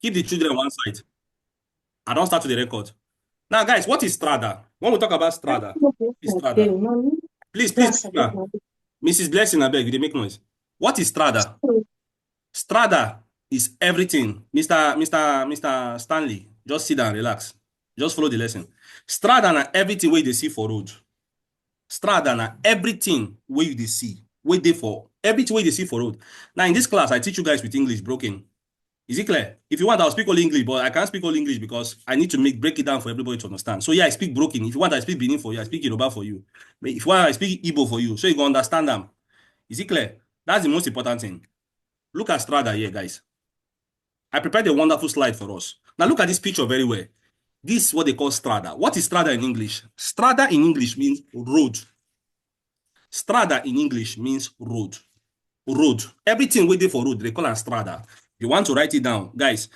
Keep the children on one side. I don't start to the record. Now, guys, what is Strada? When we talk about Strada, is Strada. Please, Mrs. Blessing, I beg you, they make noise. What is Strada? Strada is everything. Mr. Stanley, just sit down, relax. Just follow the lesson. Strada na everything where they see for road. Strada na everything where you see. Where they for everything where they see for road. Now in this class, I teach you guys with English broken. Is it clear? If you want, I'll speak all English, but I can't speak all English because I need to break it down for everybody to understand. So yeah, I speak broken. If you want, I speak Benin for you. I speak Yoruba for you. But if you want, I speak Igbo for you, so you can understand them. Is it clear? That's the most important thing. Look at Strada here, guys. I prepared a wonderful slide for us. Now look at this picture very well. This is what they call Strada. What is Strada in English? Strada in English means road. Strada in English means road. Road. Everything we do for road, they call it Strada. You want to write it down, guys.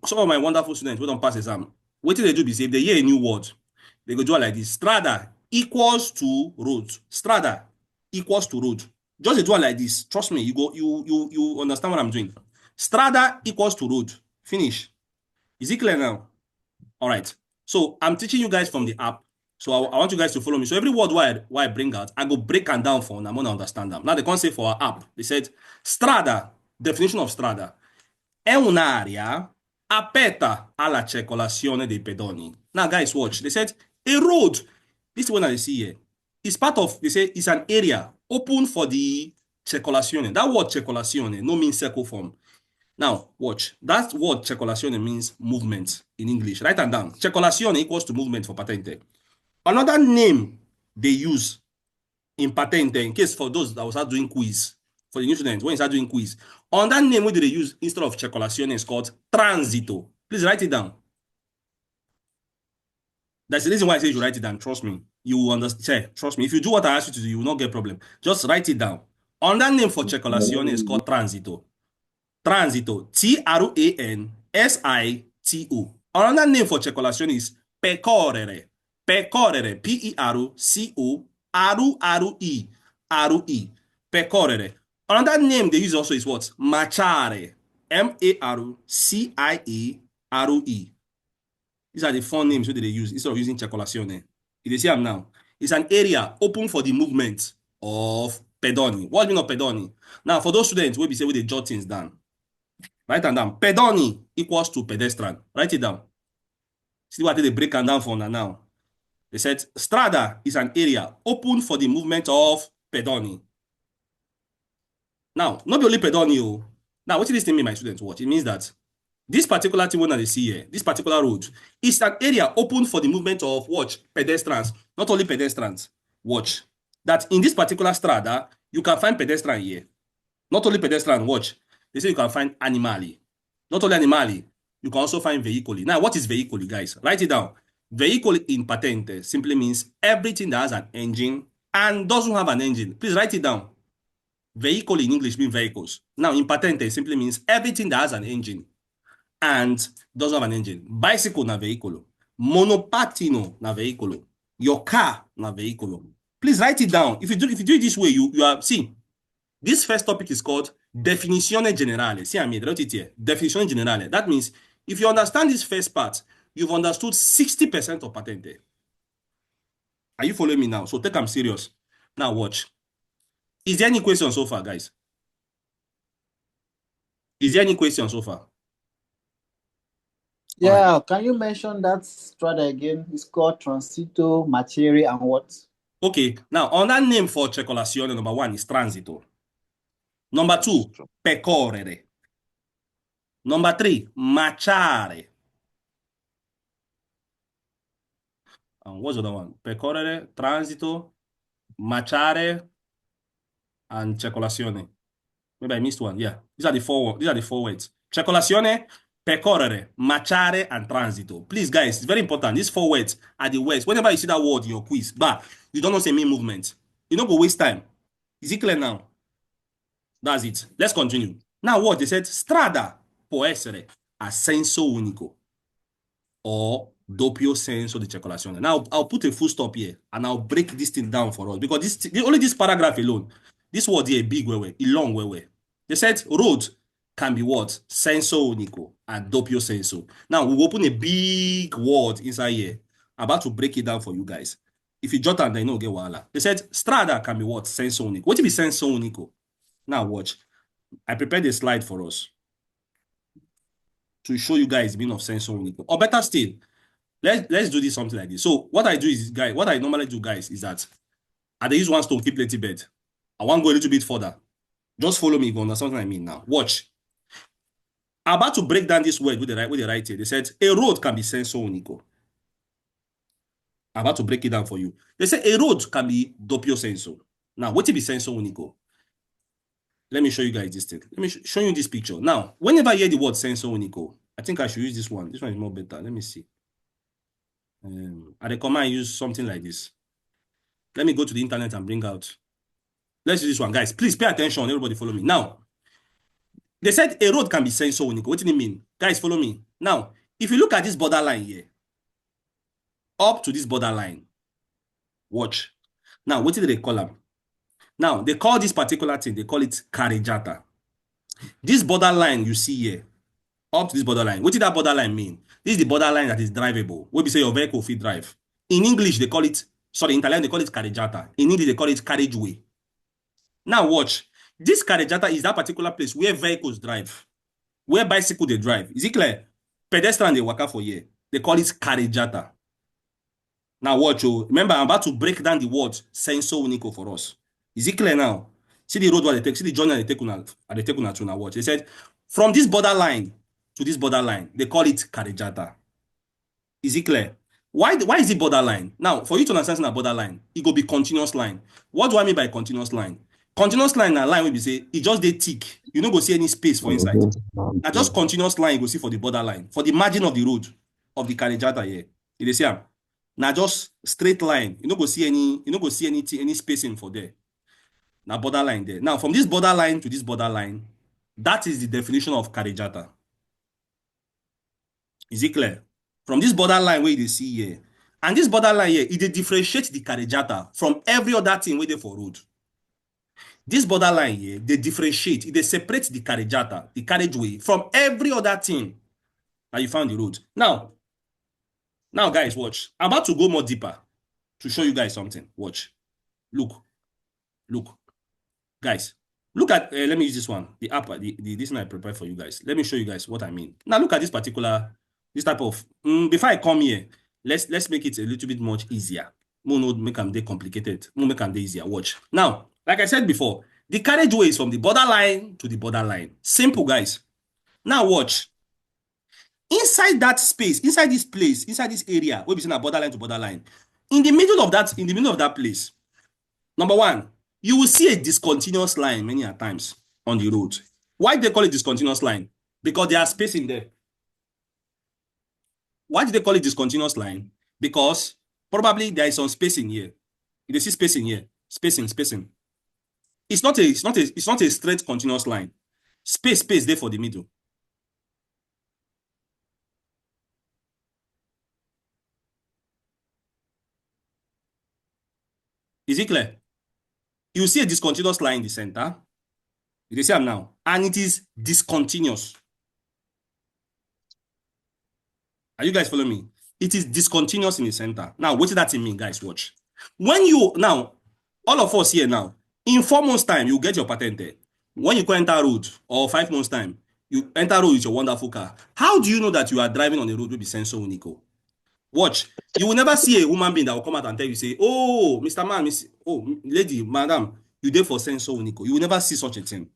Some of my wonderful students who don't pass exam, what do they do? Is if they hear a new word, they go do it like this: Strada equals to road. Strada equals to road. Just do it like this. Trust me, you understand what I'm doing. Strada equals to road. Finish. Is it clear now? All right. So I'm teaching you guys from the app. So I want you guys to follow me. So every word why I bring out, I go break them down for them. I'm going to understand them. Now the concept for our app, they said Strada, definition of Strada, è un'area aperta alla circolazione dei pedoni. Now guys, watch. They said a road, this one that they see here, is part of, they say it's an area open for the circolazione. That word circolazione no means circle form. Now, watch. That word circolazione means movement in English. Write that down. Circolazione equals to movement for patente. Another name they use in patente, in case for those that will start doing quiz, for the new students, when you start doing quiz, on that name, what do they use instead of circolazione is called transito. Please write it down. That's the reason why I say you write it down. Trust me. You will understand. Trust me. If you do what I ask you to do, you will not get a problem. Just write it down. On that name for circolazione is called transito. Transito. Transito. Another name for circolazione is percorrere. Percorrere. Percorrere. Another name they use also is what? Marciare. Marciare. These are the fun names that they use instead of using circolazione. You see them now. It's an area open for the movement of pedoni. What do you mean of pedoni? Now, for those students, we'll be saying with the jot things down. Write them down. Pedoni equals to pedestrian. Write it down. See what they break them down for now. They said Strada is an area open for the movement of pedoni. Now, not only pedoni. Now, what does this mean, my students? Watch. It means that this particular thing that they see here, this particular road, is an area open for the movement of, watch, pedestrians. Not only pedestrians. Watch. That in this particular Strada, you can find pedestrian here. Not only pedestrian, watch. They say you can find animali. Not only animali, you can also find veicoli. Now, what is veicoli, guys? Write it down. Veicoli in patente simply means everything that has an engine and doesn't have an engine. Please write it down. Veicoli in English means vehicles. Now, in patente simply means everything that has an engine and doesn't have an engine. Bicycle na veicolo. Monopattino na veicolo. Your car na veicolo. Please write it down. If you do it this way, you are, see, this first topic is called definizione generale. See, I made wrote it here. Definizione generale. That means if you understand this first part, you've understood 60% of patente. Are you following me now? So take them serious. Now watch. Is there any question so far, guys? Is there any question so far? Yeah, right. Can you mention that Strada again? It's called Transito, Marciare, and what? Okay, now on that name for circolazione, number 1 is transito. Number 2, percorrere. Number 3, marciare. What's the other one? Percorrere, transito, marciare, and circolazione. Maybe I missed one. Yeah, these are the four words. Circolazione, percorrere, marciare, and transito. Please, guys, it's very important. These 4 words are the words. Whenever you see that word in your quiz, but you don't know say mean movement. You don't go waste time. Is it clear now? That's it. Let's continue. Now what? They said strada può essere a senso unico or doppio senso di circolazione. Now I'll put a full stop here and I'll break this thing down for us because only this paragraph alone, this word here big way, a long way. They said road can be what? Senso unico and doppio senso. Now, we open a big word inside here. I'm about to break it down for you guys. If you jot down, then you know get wahala. They said Strada can be what? Senso unico. What if it's senso unico? Now, watch. I prepared a slide for us to show you guys the meaning of senso unico. Or better still, let's do this something like this. So what I do is, guys, what I normally do, guys, is that I use one stone, keep plenty bed. I want to go a little bit further. Just follow me, you understand what I mean now. Watch. I'm about to break down this word with the right here. They said a road can be senso unico. I'm about to break it down for you. They said a road can be doppio senso. Now, what will be senso unico? Let me show you guys this thing. Let me show you this picture. Now, whenever I hear the word senso unico, I think I should use this one. This one is more better. Let me see. I recommend I use something like this. Let me go to the internet and bring out. Let's use this one, guys. Please pay attention. Everybody follow me. Now, they said a road can be senso unico. What do you mean? Guys, follow me. Now, if you look at this borderline here, up to this borderline, watch. Now, what did they call them? Now, they call this particular thing, they call it carreggiata. This borderline you see here, up to this borderline, what did that borderline mean? This is the borderline that is drivable. What we say your vehicle will drive. In English, they call it, sorry, in Italian, they call it carreggiata. In English, they call it carriageway. Now, watch. This carreggiata is that particular place where vehicles drive, where bicycle they drive. Is it clear? Pedestrian, they walk out for here. They call it carreggiata. Now, watch. Oh, remember, I'm about to break down the word senso unico for us. Is it clear now? See the road where they take, see the journey they take to now watch. They said, from this borderline to this borderline, they call it carreggiata. Is it clear? Why is it borderline? Now, for you to understand a borderline, it go be continuous line. What do I mean by continuous line? Continuous line na line wey be say e just dey thick. You no go see any space for inside. Na just continuous line you go see for the borderline, for the margin of the road of the carreggiata here. You dey see am? Na just straight line. You no go see any spacing for there. Now borderline there. Now, from this borderline to this borderline, that is the definition of carreggiata. Is it clear? From this borderline where you see here, and this borderline here, it differentiates the carreggiata from every other thing where they for road. This borderline here, they differentiate, they separate the carreggiata, the carriageway, from every other thing that you found the road. Now, guys, watch. I'm about to go more deeper to show you guys something. Watch. Look. Guys, look at, let me use this one, the app, this one I prepared for you guys. Let me show you guys what I mean. Now, look at this type of, before I come here, let's make it a little bit much easier. We'll make them complicated. We'll make them easier. Watch. Now, like I said before, the carriageway is from the borderline to the borderline. Simple, guys. Now, watch. Inside that space, inside this place, inside this area, where we see a borderline to borderline, in the middle of that place, number one, you will see a discontinuous line many a times on the road. Why do they call it discontinuous line? Because there are space in there. Why do they call it discontinuous line? Because probably there is some spacing here. You see spacing here. Spacing. It's not a straight continuous line. Space there for the middle. Is it clear? You see a discontinuous line in the center. You see them now. And it is discontinuous. Are you guys following me? It is discontinuous in the center. Now, what does that mean, guys? Watch. When you, now, all of us here now, in 4 months' time, you get your patente. When you go enter road, or 5 months' time, you enter road with your wonderful car. How do you know that you are driving on the road with the senso unico? Watch. You will never see a woman being that will come out and tell you, say, oh, Mr. Man, lady, madam, you there for senso unico. You will never see such a thing.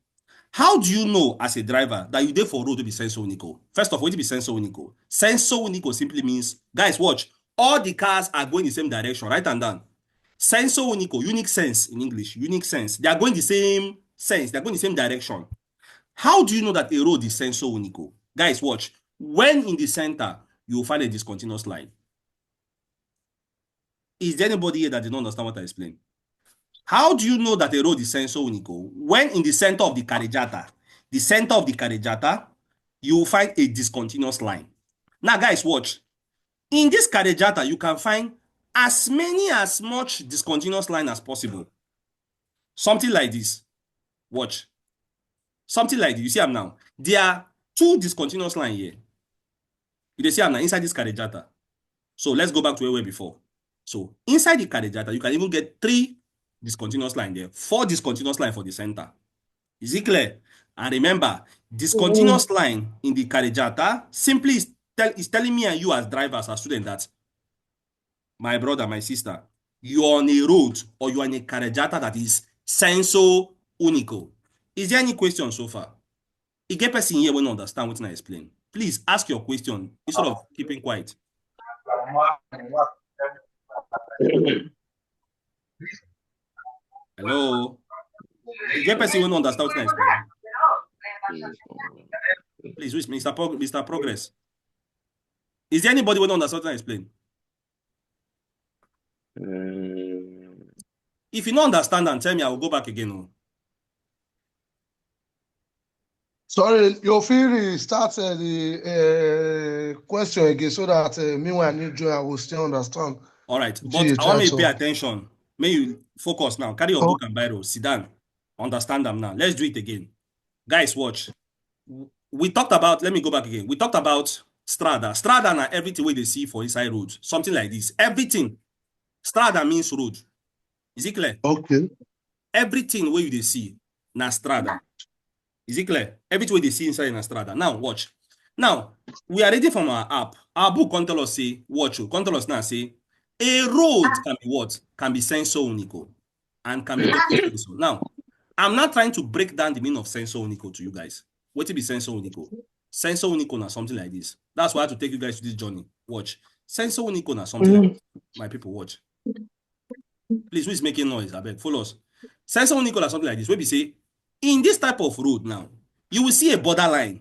How do you know as a driver that you there for road to be senso unico? First of all, what to be senso unico? Senso unico simply means, guys, watch, all the cars are going the same direction, right and down. Senso unico, unique sense in English, unique sense. They are going the same sense, they are going the same direction. How do you know that a road is senso unico? Guys, watch. When in the center, you will find a discontinuous line. Is there anybody here that did not understand what I explained? How do you know that a road is senso unico? When in the center of the carreggiata, you will find a discontinuous line. Now, guys, watch. In this carreggiata, you can find as much discontinuous line as possible. Something like this. Watch. Something like this. You see them now. There are two discontinuous lines here. You see them now inside this carreggiata. So let's go back to where we were before. So inside the carreggiata, you can even get 3 discontinuous lines there, 4 discontinuous lines for the center. Is it clear? And remember, discontinuous line in the carreggiata simply is telling me and you as drivers, as students, that my brother, my sister, you're on a road or you're in a carreggiata that is senso unico. Is there any question so far? You get person here when understand what I explain. Please ask your question instead of keeping quiet. Hello? You get person when understand what I explain. Please, which Mr. Progress. Is there anybody when understand what I explain? If you don't understand and tell me, I will go back again. Oh. Sorry, your theory starts the question again so that meanwhile I will still understand. All right, but I want me to pay attention. May you focus now. Carry your book and Bible. Sit down. Understand them now. Let's do it again. Guys, watch. We talked about, let me go back again. We talked about Strada. Strada and everything where they see for inside roads. Something like this. Everything. Strada means road. Is it clear? Okay. Everything where you see na Strada. Is it clear? Everything they see inside na Strada. Now, watch. Now, we are reading from our app. Our book can tell us, say, watch. Can tell us now, say, a road can be what? Can be senso unico. And can be doppio senso. Now, I'm not trying to break down the meaning of senso unico to you guys. What be senso unico? Senso unico na something like this. That's why I have to take you guys to this journey. Watch. Senso unico na something like this. My people, watch. Please, who is making noise? I beg, follow us. Senso unico na something like this. Where we say, in this type of road now, you will see a borderline.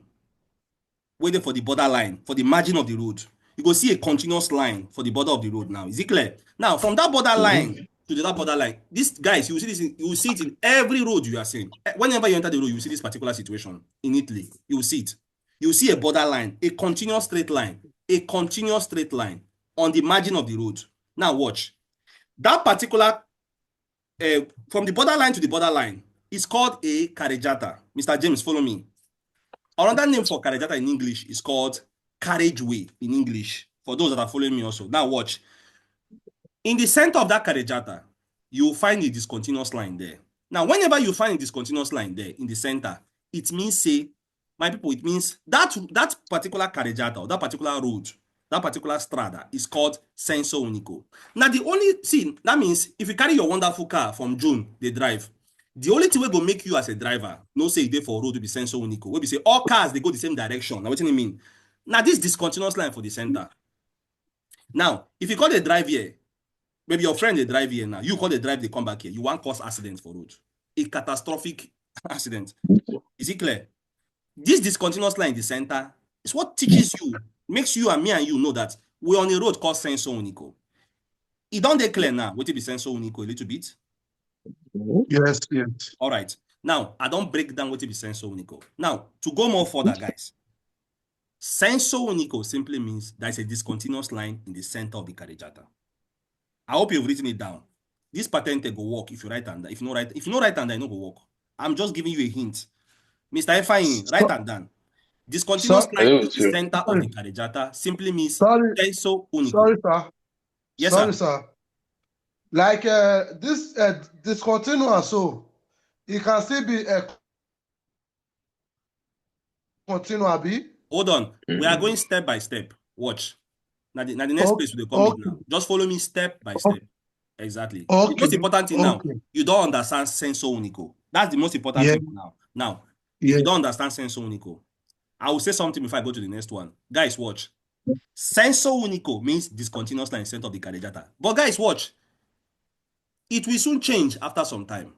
Waiting for the borderline, for the margin of the road. You go see a continuous line for the border of the road now. Is it clear? Now, from that borderline to that borderline, this guys, you will see this. You will see it in every road you are seeing. Whenever you enter the road, you will see this particular situation in Italy. You will see it. You will see a borderline, a continuous straight line on the margin of the road. Now, watch. That particular from the borderline to the borderline is called a carreggiata. Mr. James, follow me. Another name for carreggiata in English is called carriageway in English. For those that are following me also. Now watch. In the center of that carreggiata, you will find a discontinuous line there. Now, whenever you find a discontinuous line there in the center, it means, say, my people, it means that particular carreggiata or that particular road, that particular strada is called senso unico. Now, the only thing, that means if you carry your wonderful car from June, they drive, the only thing we go make you as a driver, no say they for road to be senso unico. We be say all cars they go the same direction. Now what do you mean? Now this discontinuous line for the center. Now, if you call the drive here, maybe your friend they drive here now, you call the drive, they come back here. You want cause accident for road. A catastrophic accident. Is it clear? This discontinuous line in the center is what teaches you, makes you and me and you know that we're on a road called senso unico. It don't declare now. What it be senso unico a little bit? Yes, yes. All right. Now, I don't break down what it is senso unico. Now, to go more further, guys, senso unico simply means there's a discontinuous line in the center of the carreggiata. I hope you've written it down. This patente go work if you write under. If you not write under, it no go work. I'm just giving you a hint. Mr. Efine, write and down. Discontinuous line in the center of the carreggiata simply means senso unico. Sorry, sir. Yes, sorry, sir. Like this discontinuous, so it can still be a continuous. Hold on. We are going step by step. Watch. Now the next place we come in now. Just follow me step by step. Exactly. Okay. The most important thing now, you don't understand senso unico. That's the most important thing now. Now, if you don't understand senso unico, I will say something before I go to the next one. Guys, watch. Senso unico means discontinuous line center of the carreggiata. But guys, watch. It will soon change after some time.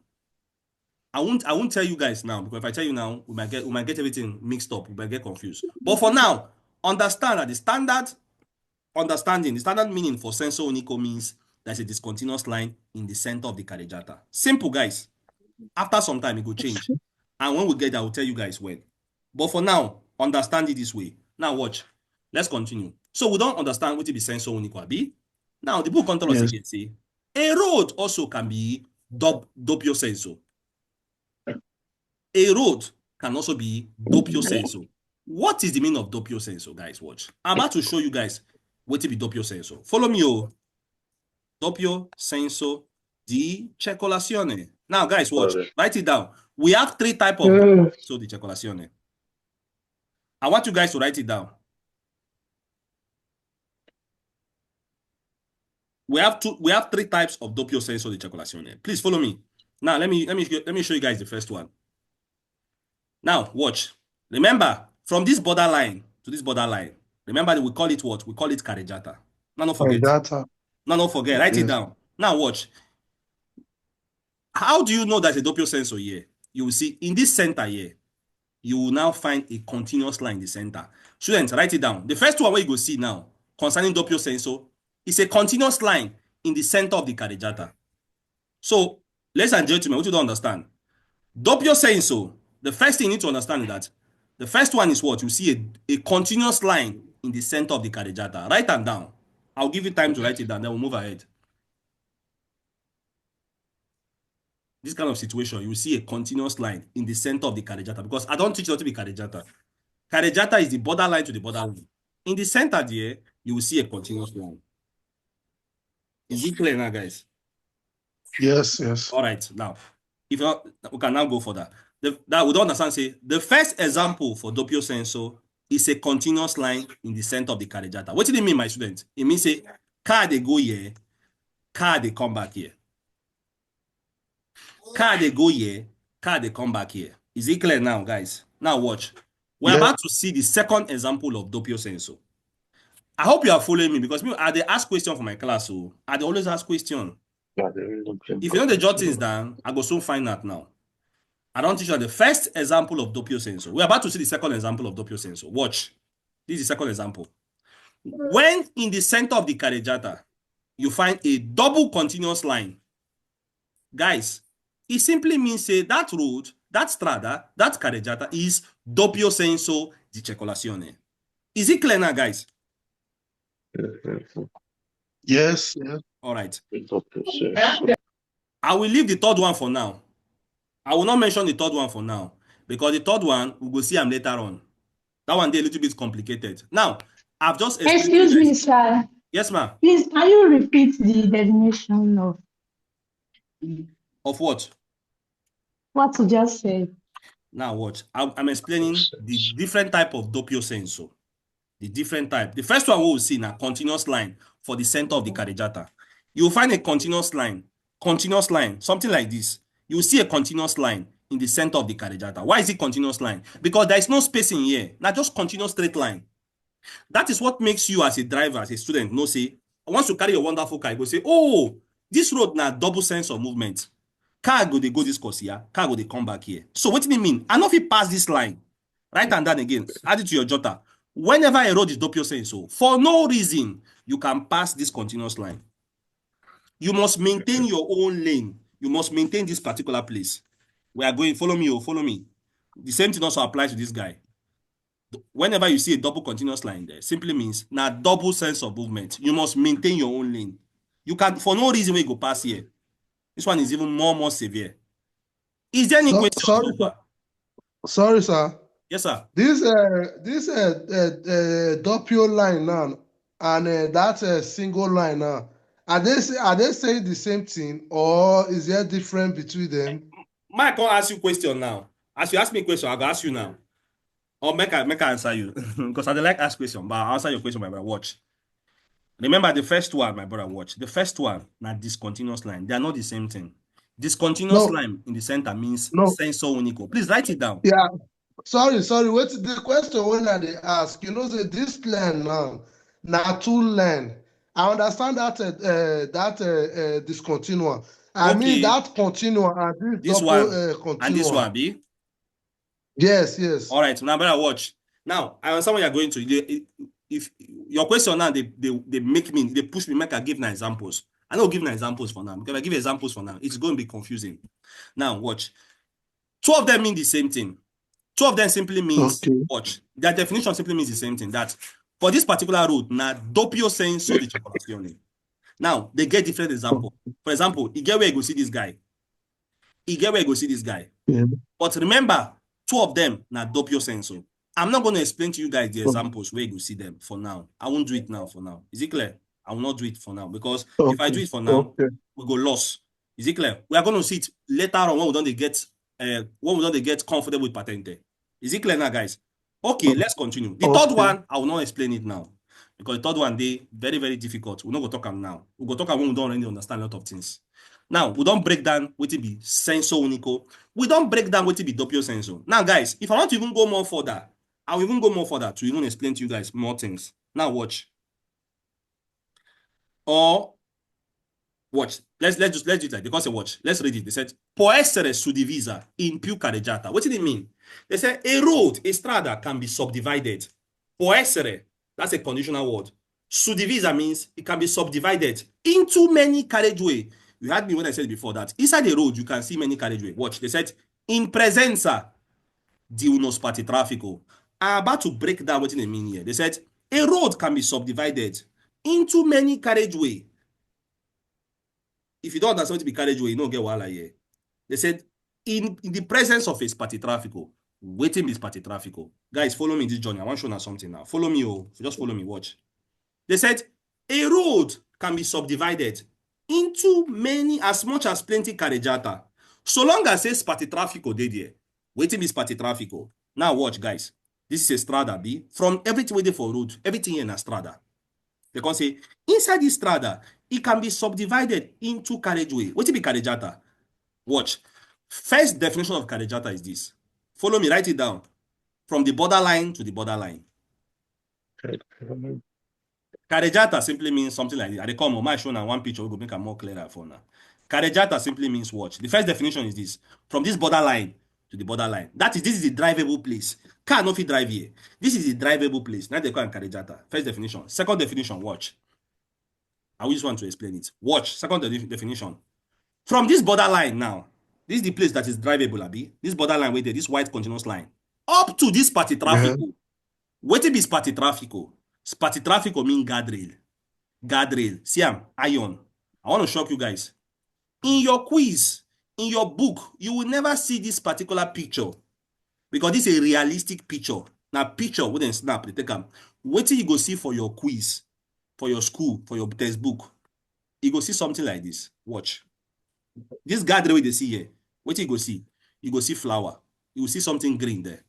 I won't tell you guys now, because if I tell you now, we might get everything mixed up, we might get confused. But for now, understand that the standard meaning for senso unico means there's a discontinuous line in the center of the carreggiata. Simple, guys. After some time, it will change. And when we get there, I will tell you guys when. But for now, understand it this way. Now watch. Let's continue. So we don't understand what it be senso unico be. Now the book control us again say a road also can be doppio senso. A road can also be doppio senso. What is the meaning of doppio senso, guys? Watch. I'm about to show you guys what to be doppio senso. Follow me, oh. Doppio senso di circolazione. Now, guys, watch. Write it down. We have 3 types of doppio senso di circolazione. I want you guys to write it down. We have 3 types of doppio senso di circolazione. Please follow me. Now, let me show you guys the first one. Now, watch. Remember, from this borderline to this borderline, remember that we call it what? We call it carreggiata. Now, don't forget. Now, don't forget. Write it down. Now, watch. How do you know there's a doppio senso here? You will see in this center here, you will now find a continuous line in the center. Students, write it down. The first one where you go see now, concerning doppio senso, is a continuous line in the center of the carreggiata. So, ladies and gentlemen, what you don't understand, doppio senso, the first thing you need to understand is that the first one is what? You see a continuous line in the center of the carreggiata. Write them down. I'll give you time to write it down, then we'll move ahead. This kind of situation, you will see a continuous line in the center of the carreggiata, because I don't teach you how to be carreggiata. Carreggiata is the borderline to the borderline. In the center there, you will see a continuous line. Is it clear now, guys? Yes, yes. All right, now, if we can now go for that. That we don't understand, say, the first example for doppio senso is a continuous line in the center of the carreggiata. What do you mean, my student? It means, say, car they go here, car they come back here. Car they go here, car they come back here. Is it clear now, guys? Now watch. We're about to see the second example of doppio senso. I hope you are following me, because I they ask question for my class, so I they always ask question. If you know the jot things down, I go soon find out now. I don't teach you the first example of doppio senso. We're about to see the second example of doppio senso. Watch. This is the second example. When in the center of the carreggiata, you find a double continuous line. Guys, it simply means, say, that road, that strada, that carreggiata is doppio senso di circolazione. Is it clear now, guys? Yes, yes. All right. I will leave the third one for now. I will not mention the third one for now, because the third one, we will see them later on. That one, they're a little bit complicated. Now, I've just explained. Excuse me, sir. Yes, ma'am. Please, can you repeat the definition of what? What you just said. Now, watch. I'm explaining the different type of doppio senso. The different type. The first one we will see now, continuous line for the center of the carreggiata. You will find a continuous line, something like this. You will see a continuous line in the center of the carreggiata. Why is it continuous line? Because there is no space in here. Now, just continuous straight line. That is what makes you, as a driver, as a student, know, say, once you carry a wonderful car, you go say, oh, this road now double sense of movement. Car go, they go this course here. Car go, they come back here. So what do you mean? I know if you pass this line, right and down again, add it to your jotter. Whenever a road is doppio senso, for no reason, you can pass this continuous line. You must maintain your own lane. You must maintain this particular place. We are going, follow me, follow me. The same thing also applies to this guy. Whenever you see a double continuous line there, simply means now double sense of movement. You must maintain your own lane. You can, for no reason, we go past here. This one is even more severe. Is there any question? Sorry, sir. Yes, sir. This doppio line now and that single line now, are they saying the same thing, or is there difference between them? Mike, I can't ask you a question now. As you ask me a question, I'll ask you now. Or make I answer you. Because I don't like ask question, but I'll answer your question, my brother. Watch. Remember the first one, my brother, watch. The first one, not discontinuous line. They are not the same thing. Discontinuous line in the center means senso unico. Please write it down. Yeah. Sorry. Wait, the question when they ask, you know, this line now two line. I understand that discontinua. I mean that continua and this double, one continua. And this one, be? Yes. All right, now better watch. Now I understand what you're going to. If your question now, they make me, they push me, make I give now examples. I don't give now examples for now, because if I give examples for now, it's going to be confusing. Now watch. Two of them mean the same thing. Two of them simply means, watch. Their definition simply means the same thing. That for this particular route, now doppio senso di circolazione. Now they get different example. For example, you get where you go see this guy. Yeah. But remember, Two of them na doppio senso. I'm not going to explain to you guys the examples where you see them for now. I won't do it now for now. Is it clear? I will not do it for now because if I do it for now, we go lost. Is it clear? We are going to see it later on when we don't get comfortable with patente. Is it clear now, guys? Okay, let's continue. The third one, I will not explain it now because the third one they very, very difficult. We're not going to talk about now. We'll go talk about when we don't really understand a lot of things. Now, we don't break down what it be senso unico. We don't break down what it be doppio senso. Now, guys, if I want to even go more further, I will even go more further to even explain to you guys more things. Now, watch. Or watch. Let's do it like because watch. Let's read it. They said, può essere suddivisa in più carreggiata. What did it mean? They said a road, a strada can be subdivided. Può essere, that's a conditional word. Suddivisa means it can be subdivided into many carriageway. You heard me when I said before that inside the road you can see many carriageway. Watch. They said in presenza di uno spartitraffico. I'm about to break down what they mean here. They said a road can be subdivided into many carriageway. If you don't understand what to be carriageway, you don't get wahala here. They said in the presence of a spartitraffico, waiting is spartitraffico. Guys, follow me in this journey. I want to show you something now. Follow me, oh, just follow me. Watch. They said a road can be subdivided into many, as much as plenty carreggiata. So long as says spartitraffico dey there. Waiting is spartitraffico. Now watch, guys. This is a strada B. From everything waiting for road, everything here in a strada. They can say inside this strada, it can be subdivided into carriageway. What be carreggiata? Watch. First definition of carreggiata is this. Follow me, write it down. From the borderline to the borderline. Carreggiata simply means something like this. I come on my show now one picture, we go make it more clearer for now. Carreggiata simply means watch. The first definition is this. From this borderline to the borderline. This is the drivable place. Car no fit drive here. This is the drivable place. Now they call it carreggiata. First definition. Second definition, watch. I just want to explain it. Watch. Second definition. From this borderline now, this is the place that is drivable, Abi. This borderline where there, this white continuous line. Up to this spartitraffico. What it be spartitraffico? Spartitraffico mean guardrail. Guardrail. See, iron. I want to shock you guys. In your quiz, in your book, you will never see this particular picture because this is a realistic picture. Now, picture wouldn't snap. They take them. Wait till you go see for your quiz, for your school, for your textbook. You go see something like this. Watch. This guardrail they see here. Wait till you go see. You go see flower. You will see something green there.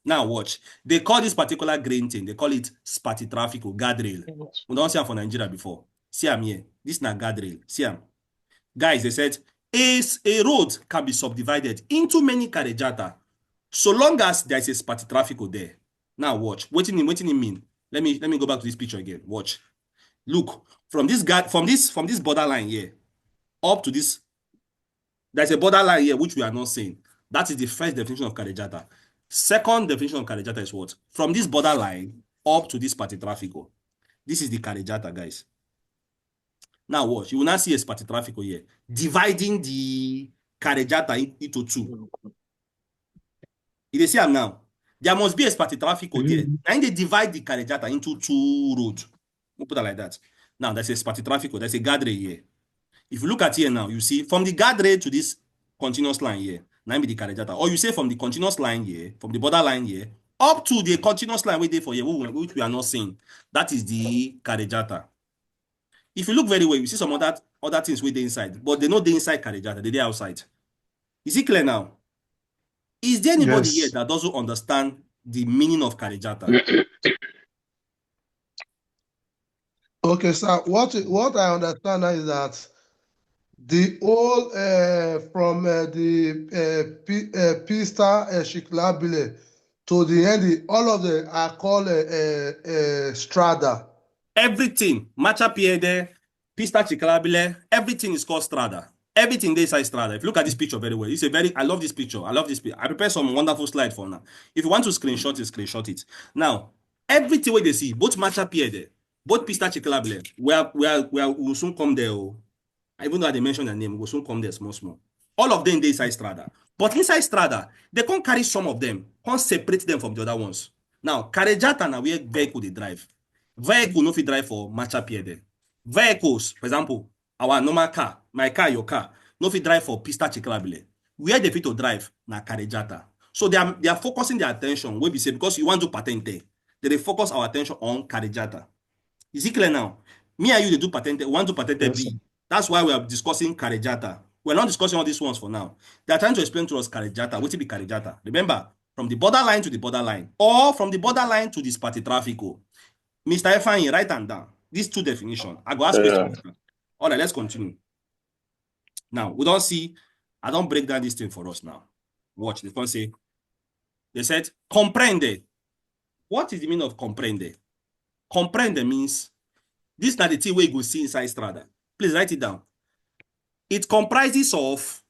Now watch. They call this particular green thing, they call it spartitraffico, guardrail. We don't see them for Nigeria before. See them here. This is not guardrail. See them. Guys, they said a road can be subdivided into many carreggiata so long as there is a spartitraffico there. Now watch. What do you mean? Let me go back to this picture again. Watch. Look, from this borderline here up to this, there's a borderline here which we are not seeing. That is the first definition of carreggiata. Second definition of carreggiata is what? From this borderline up to this spartitraffico. This is the carreggiata, guys. Now watch. You will not see a spartitraffico here. Dividing the carreggiata into two. You see them now. There must be a spartitraffico there. And they divide the carreggiata into two roads. We'll put it like that. Now there's a spartitraffico. There's a guardrail here. If you look at here now, you see from the guardrail to this continuous line here. Now be the carreggiata. Or you say from the continuous line here, from the borderline here, up to the continuous line we did for here, which we are not seeing. That is the carreggiata. If you look very well, you see some other things with the inside, but they know the inside carreggiata, they're outside. Is it clear now? Is there anybody here that doesn't understand the meaning of carreggiata? Okay, sir. What I understand now is that the whole from the pista ciclabile to the end, all of them are called strada. Everything, marcia piede, pista ciclabile, everything is called strada. Everything there is strada. If you look at this picture very well, I love this picture. I love this picture. I prepared some wonderful slides for now. If you want to screenshot it, screenshot it. Now, everything where they see, both marcia piede, both pista ciclabile, we'll soon come there. Even though they mentioned their name, we'll soon come there small. All of them, they inside strada. But inside strada, they can't carry some of them, can't separate them from the other ones. Now, carreggiata na where vehicle they drive. Vehicle no fit drive for marcia piede. Vehicles, for example, our normal car, my car, your car, no fit drive for pista ciclabile. Where they fit to drive na carreggiata. So they are focusing their attention, where we say, because you want to patente, they focus our attention on carreggiata. Is it clear now? Me and you, they do patente, we want to patente Yes, B. That's why we are discussing carreggiata. We're not discussing all these ones for now. They are trying to explain to us carreggiata. What will be carreggiata? Remember, from the borderline to the borderline, or from the borderline to the spartitraffico. Mr. Efani, write them down. These two definitions. I go ask questions. All right, let's continue. Now, we don't see, I don't break down this thing for us now. Watch, they can say, they said, comprende. What is the meaning of comprende? Comprende means, this is not the thing where you go see inside Strada. Please write it down. It comprises of,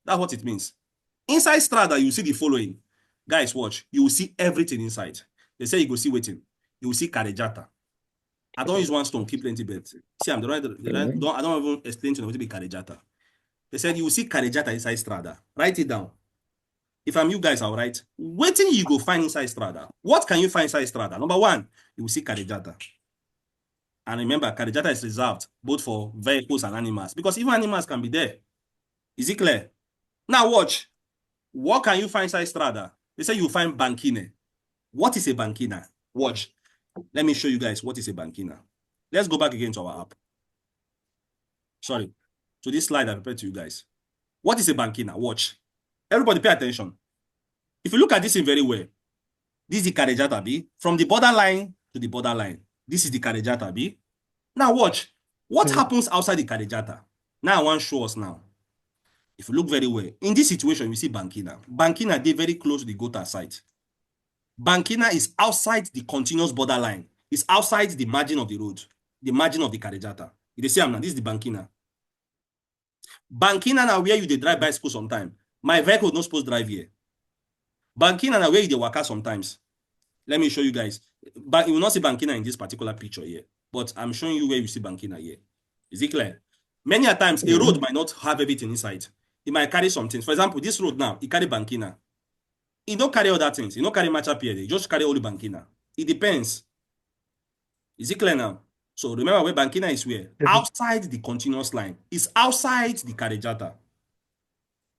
that's what it means. Inside Strada, you see the following. Guys, watch. You will see everything inside. They say you go see waiting. You will see carreggiata. I don't use one stone, keep plenty bets. See, I don't even explain to them what to be carreggiata. They said you will see carreggiata inside Strada. Write it down. If I'm you guys, I'll write. Waiting you go find inside Strada. What can you find inside Strada? Number one, you will see carreggiata. And remember, carreggiata is reserved both for vehicles and animals, because even animals can be there. Is it clear? Now watch. What can you find inside Strada? They say you find banchine. What is a banchina? Watch. Let me show you guys what is a banchina. Let's go back again to our app. Sorry. To this slide I prepared to you guys. What is a banchina? Watch. Everybody pay attention. If you look at this in very well, this is the carreggiata B. From the borderline to the borderline. This is the carreggiata B. Now watch. What happens outside the carreggiata? Now I want to show us now. If you look very well, in this situation, we see banchina. Banchina, they're very close to the gota site. Banchina is outside the continuous borderline. It's outside the margin of the road, the margin of the carreggiata. You see, now, this is the banchina. Banchina now where you drive bicycle sometimes. My vehicle is not supposed to drive here. Banchina now where you waka sometimes. Let me show you guys. But you will not see banchina in this particular picture here. But I'm showing you where you see banchina here. Is it clear? Many a times, a road might not have everything inside. It might carry some things. For example, this road now, it carry banchina. It don't carry other things. It don't carry matcha piede. It just carry only banchina. It depends. Is it clear now? So remember where banchina is where? Outside the continuous line. It's outside the carreggiata.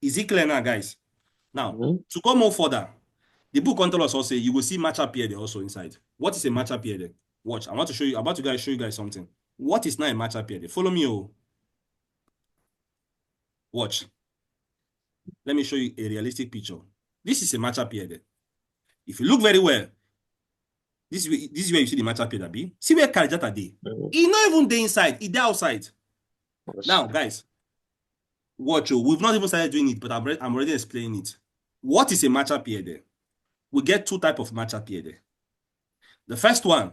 Is it clear now, guys? Now, to go more further, the book control us also say you will see matcha piede also inside. What is a matcha piede? Watch. I want to show you, about to show you guys something. What is now a matcha piede? Follow me, oh. Watch. Let me show you a realistic picture. This is a matcha piede. If you look very well, this is where you see the matcha piede be. See where carreggiata dey. It's not even there inside, it's there outside. Now, guys, watch. We've not even started doing it, but I'm already explaining it. What is a matcha piede? We get two types of matcha piede. The first one,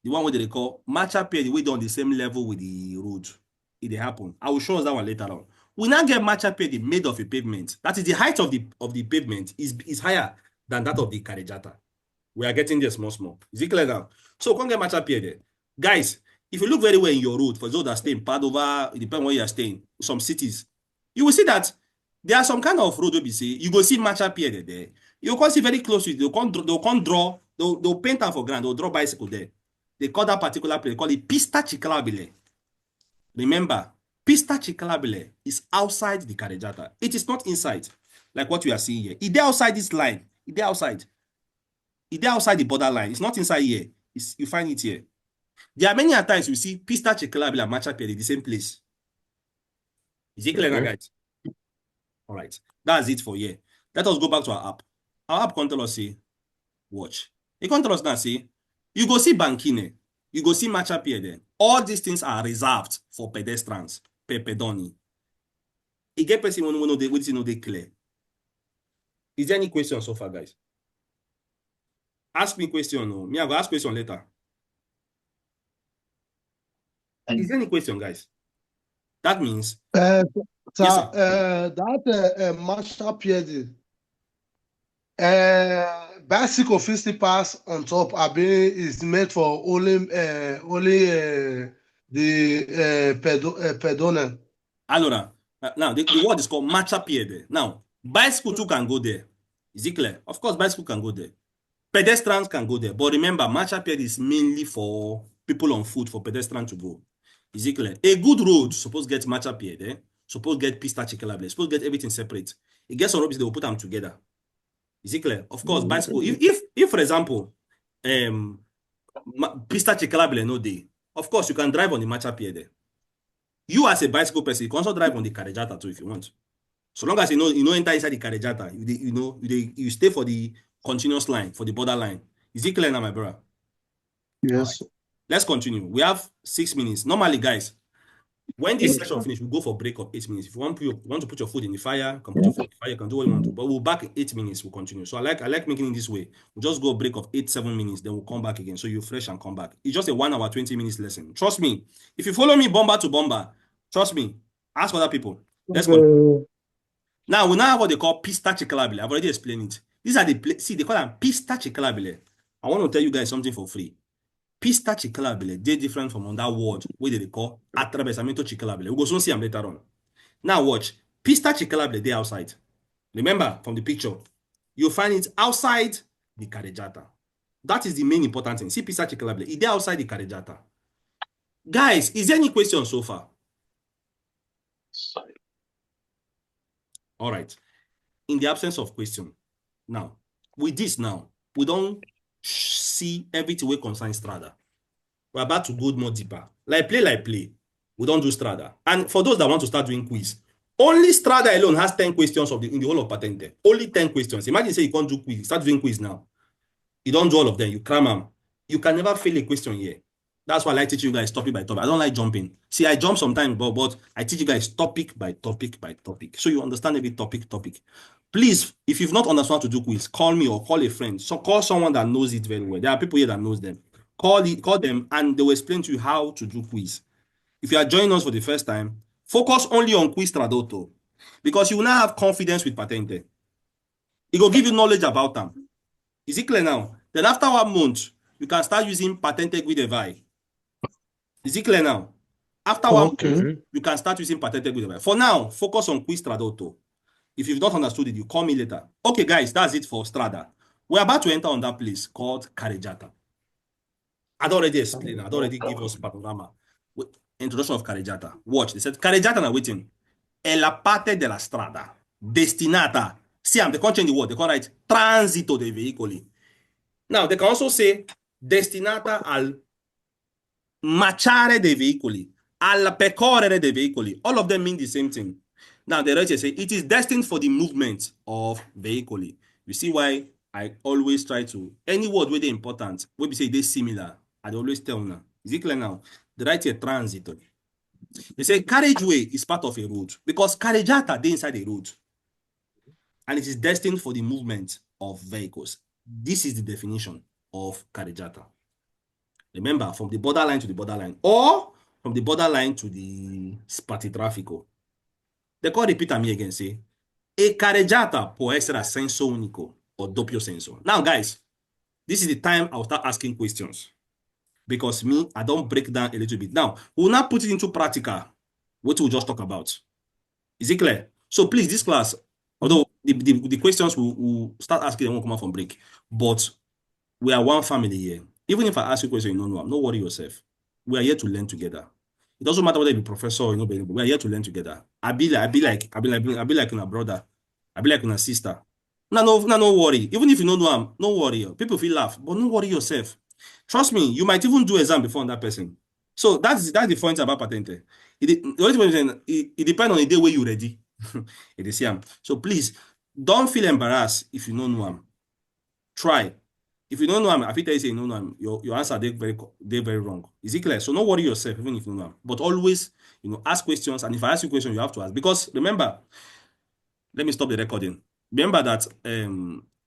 the one where they call matcha piede, we on the same level with the road. It happen. I will show us that one later on. We now get matcha piede made of a pavement. That is the height of the pavement is higher than that of the carreggiata. We are getting there small. Is it clear now? So come get matcha piede. Guys, if you look very well in your road, for those that stay in Padova, it depends where you are staying, some cities, you will see that there are some kind of road where you see, you go see matcha piede there. You can see very close to it. They'll paint out for ground, they'll draw bicycle there. They call that particular place, they call it pista ciclabile. Remember, pista ciclabile is outside the carreggiata. It is not inside, like what we are seeing here. It's outside this line. It's outside. It's outside the borderline. It's not inside here. You find it here. There are many times you see pista ciclabile and matcha piede in the same place. Is it clear now, guys? All right. That's it for here. Let us go back to our app. Our app control us say, watch. It control us now say, you go see banchine, you go see matcha piede. All these things are reserved for pedestrians, per pedoni. It get person when you know they clear. Is there any question so far, guys? Ask me question. No, me I will ask question later. Is there any question, guys? That means Sir, yes, sir. that matcha piede, bicycle 50 pass on top is made for only the pedonal. Allora, now the word is called matcha piede. Now, bicycle too can go there. Is it clear? Of course, bicycle can go there. Pedestrians can go there. But remember, matcha piede is mainly for people on foot, for pedestrians to go. Is it clear? A good road suppose get matcha piede, suppose get pista ciclabile, suppose get everything separate. It gets some rubbish, they will put them together. Is it clear? Of course, bicycle. If for example, pista ciclabile no day. Of course, you can drive on the matcha pier there. You as a bicycle person, you can also drive on the carreggiata too if you want. So long as you know enter inside the carreggiata, you stay for the continuous line, for the border line. Is it clear now, my brother? Yes. Right. Let's continue. We have 6 minutes. Normally, guys, when this session finish, we go for a break of 8 minutes. If you want to put your food in the fire, you can put your food in the fire, you can do what you want to. But we'll back in 8 minutes, we'll continue. So I like making it this way. We'll just go a break of 7 minutes, then we'll come back again. So you're fresh and come back. It's just a 1 hour, 20 minutes lesson. Trust me. If you follow me bomber to bomber, trust me, ask other people. Let's go. Now, we now have what they call pista ciclabile. I've already explained it. These are they call them pista ciclabile. I want to tell you guys something for free. Pista ciclabile, they're different from that word where they call attraversamento ciclabile. We'll go soon see them later on. Now watch. Pista ciclabile, they're outside. Remember from the picture, you'll find it outside the carreggiata. That is the main important thing. See pista ciclabile, they're outside the carreggiata. Guys, is there any question so far? All right. In the absence of question, now, with this now, we don't see everything we concern Strada. We're about to go more deeper. Like play. We don't do Strada. And for those that want to start doing quiz, only Strada alone has 10 questions in the whole of Patente. Only 10 questions. Imagine say you can't do quiz. Start doing quiz now. You don't do all of them. You cram them. You can never fail a question here. That's why I like teaching you guys topic by topic. I don't like jumping. See, I jump sometimes, but I teach you guys topic by topic by topic. So you understand every topic. Please, if you've not understood how to do quiz, call me or call a friend. So call someone that knows it very well. There are people here that knows them. Call them and they will explain to you how to do quiz. If you are joining us for the first time, focus only on quiz tradotto because you will now have confidence with Patente. It will give you knowledge about them. Is it clear now? Then after 1 month, you can start using Patente Guidevai. Is it clear now? After 1 month, you can start using Patente Guidevai. For now, focus on quiz tradotto. If you've not understood it, you call me later. Okay, guys, that's it for Strada. We're about to enter on that place called carreggiata. I'd already explained. I'd already give us panorama. Introduction of carreggiata. Watch. They said carreggiata now waiting. È la parte della strada destinata. See, they can't change the word. They can't write transito dei veicoli. Now, they can also say destinata al marciare dei veicoli, al percorrere dei veicoli. All of them mean the same thing. Now, the writer say it is destined for the movement of veicoli. You see why I always try to, any word where they're important, where we say they're similar, I always tell now. Is it clear now? The right here, transito. They say carriageway is part of a road because carreggiata, they're inside a road. And it is destined for the movement of vehicles. This is the definition of carreggiata. Remember, from the borderline to the borderline, or from the borderline to the spartitraffico. They can't repeat me again, say, a carreggiata può essere a senso unico or doppio senso. Now, guys, this is the time I'll start asking questions. Because me, I don't break down a little bit. Now, we'll now put it into practical, what we'll just talk about. Is it clear? So please, this class, although the questions we'll start asking, they won't come out from break. But we are one family here. Even if I ask you a question, you don't know, don't worry yourself. We are here to learn together. It doesn't matter whether you're a professor or nobody, we are here to learn together. I be like a brother. I be like a sister. No worry. Even if you don't know him, no worry. People feel laugh, but don't worry yourself. Trust me, you might even do exam before that person. So that's the point about Patente. It depends on the day where you're ready. It is him. So please, don't feel embarrassed if you don't know him. Try. If you don't know him, I tell you say you don't know him, your answer they're very wrong. Is it clear? So don't worry yourself, even if you don't know him. But always, ask questions. And if I ask you a question, you have to ask. Because remember, let me stop the recording. Remember that